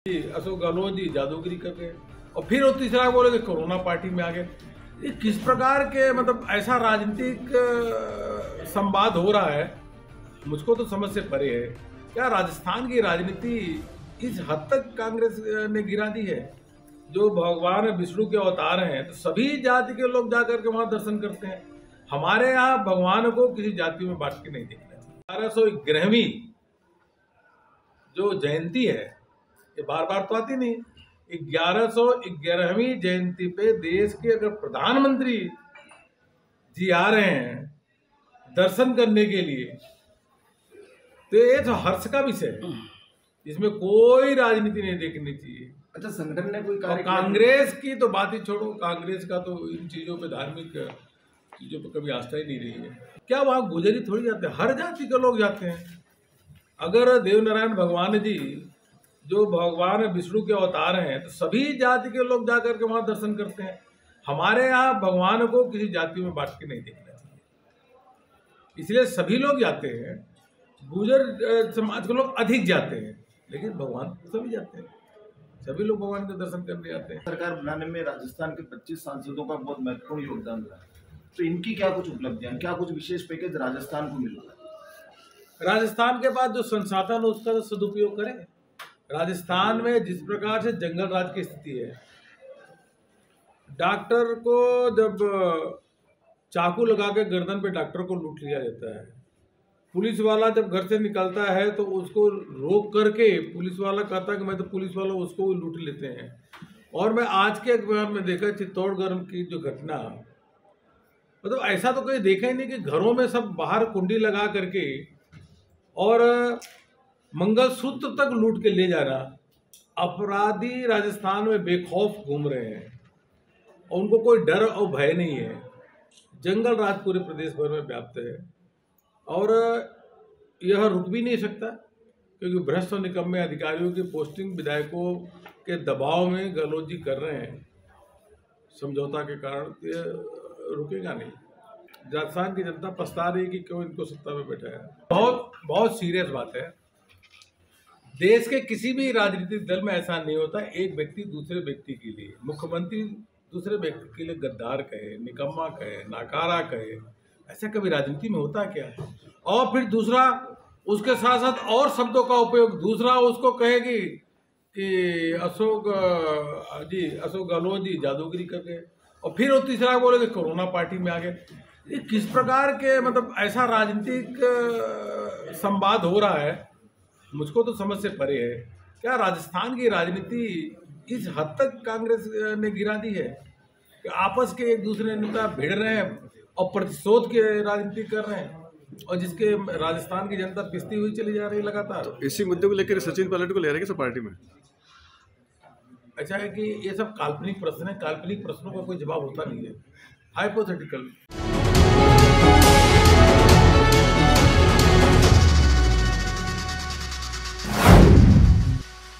अशोक गहलोत जी जादूगरी कर गए और फिर वो तीसरा बोले कि कोरोना पार्टी में आ गए। ये किस प्रकार के मतलब ऐसा राजनीतिक संवाद हो रहा है, मुझको तो समझ से परे है। क्या राजस्थान की राजनीति इस हद तक कांग्रेस ने गिरा दी है? जो भगवान विष्णु के अवतार हैं तो सभी जाति के लोग जाकर के वहां दर्शन करते हैं। हमारे यहाँ भगवान को किसी जाति में बांट के नहीं देखना। 1111वीं जो जयंती है ये बार बार तो आती नहीं। 1111वीं जयंती पे देश के अगर प्रधानमंत्री जी आ रहे हैं दर्शन करने के लिए तो ये तो हर्ष का विषय है, इसमें कोई राजनीति नहीं देखनी चाहिए। अच्छा, संगठन ने कोई कांग्रेस की तो बात ही छोड़ो, कांग्रेस का तो इन चीजों पे धार्मिक चीजों पे कभी आस्था ही नहीं रही है। क्या वहां गुजरी थोड़ी जाते हैं, हर जाति के लोग जाते हैं। अगर देवनारायण भगवान जी जो भगवान विष्णु के अवतार हैं तो सभी जाति के लोग जाकर के वहां दर्शन करते हैं। हमारे यहाँ भगवान को किसी जाति में बांट के नहीं देखना चाहिए, इसलिए सभी लोग जाते हैं। गुर्जर समाज के लोग अधिक जाते हैं, लेकिन भगवान सभी जाते हैं, सभी लोग भगवान के दर्शन करने जाते हैं। सरकार बनाने में राजस्थान के 25 सांसदों का बहुत महत्वपूर्ण योगदान रहा है, तो इनकी क्या कुछ उपलब्धियां, क्या कुछ विशेष पैकेज राजस्थान को मिल रहा है? राजस्थान के पास जो संसाधन उसका तो सदुपयोग करें। राजस्थान में जिस प्रकार से जंगल राज की स्थिति है, डॉक्टर को जब चाकू लगा के गर्दन पे डॉक्टर को लूट लिया जाता है, पुलिस वाला जब घर से निकलता है तो उसको रोक करके पुलिस वाला कहता है कि मैं तो पुलिस वाला, उसको लूट लेते हैं। और मैं आज के अखबार में देखा चित्तौड़गढ़ की जो घटना, मतलब ऐसा तो कहीं देखा ही नहीं कि घरों में सब बाहर कुंडी लगा करके और मंगलसूत्र तक लूट के ले जा रहा। अपराधी राजस्थान में बेखौफ घूम रहे हैं और उनको कोई डर और भय नहीं है। जंगल राज पूरे प्रदेश भर में व्याप्त है और यह रुक भी नहीं सकता, क्योंकि भ्रष्ट और निकम्मे अधिकारियों की पोस्टिंग विधायकों के दबाव में गहलोत जी कर रहे हैं समझौता के कारण। ये रुकेगा नहीं। राजस्थान की जनता पछता रही है कि क्यों इनको सत्ता में बैठाया। बहुत सीरियस बात है। देश के किसी भी राजनीतिक दल में ऐसा नहीं होता एक व्यक्ति दूसरे व्यक्ति के लिए, मुख्यमंत्री दूसरे व्यक्ति के लिए गद्दार कहे, निकम्मा कहे, नाकारा कहे, ऐसा कभी राजनीति में होता क्या है? और फिर दूसरा उसके साथ साथ और शब्दों का उपयोग, दूसरा उसको कहेगी कि अशोक गहलोत जी जादूगरी कर गए और फिर वो तीसरा बोले कि कोरोना पार्टी में आ गए। ये किस प्रकार के मतलब ऐसा राजनीतिक संवाद हो रहा है, मुझको तो समझ से परे है। क्या राजस्थान की राजनीति इस हद तक कांग्रेस ने गिरा दी है कि आपस के एक दूसरे नेता भिड़ रहे हैं और प्रतिशोध की राजनीति कर रहे हैं, और जिसके राजस्थान की जनता पिसती हुई चली जा रही लगातार। तो इसी मुद्दे को लेकर सचिन पायलट को ले रहे हैं सब पार्टी में। अच्छा है कि ये सब काल्पनिक प्रश्न है, काल्पनिक प्रश्नों का कोई जवाब होता नहीं है, हाइपोथेटिकल।